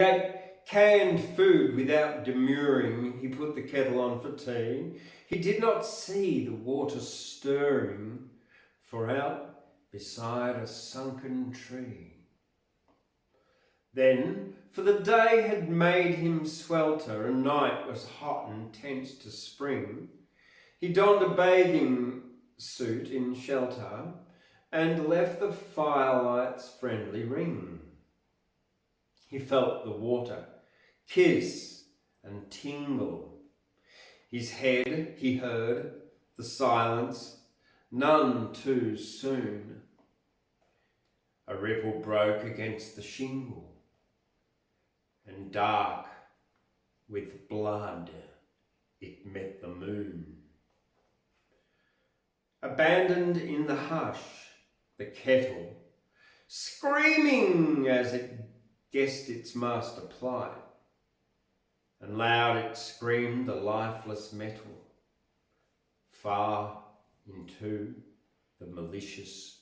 Ate canned food without demurring. He put the kettle on for tea. He did not see the water stirring, for out beside a sunken tree. Then, for the day had made him swelter, and night was hot and tense to spring, he donned a bathing suit in shelter, and left the firelight's friendly ring. He felt the water kiss and tingle. His head he heard the silence, none too soon. A ripple broke against the shingle, and dark with blood it met the moon. Abandoned in the hush, the kettle, screaming as it guessed its master plight, and loud it screamed the lifeless metal, far into the malicious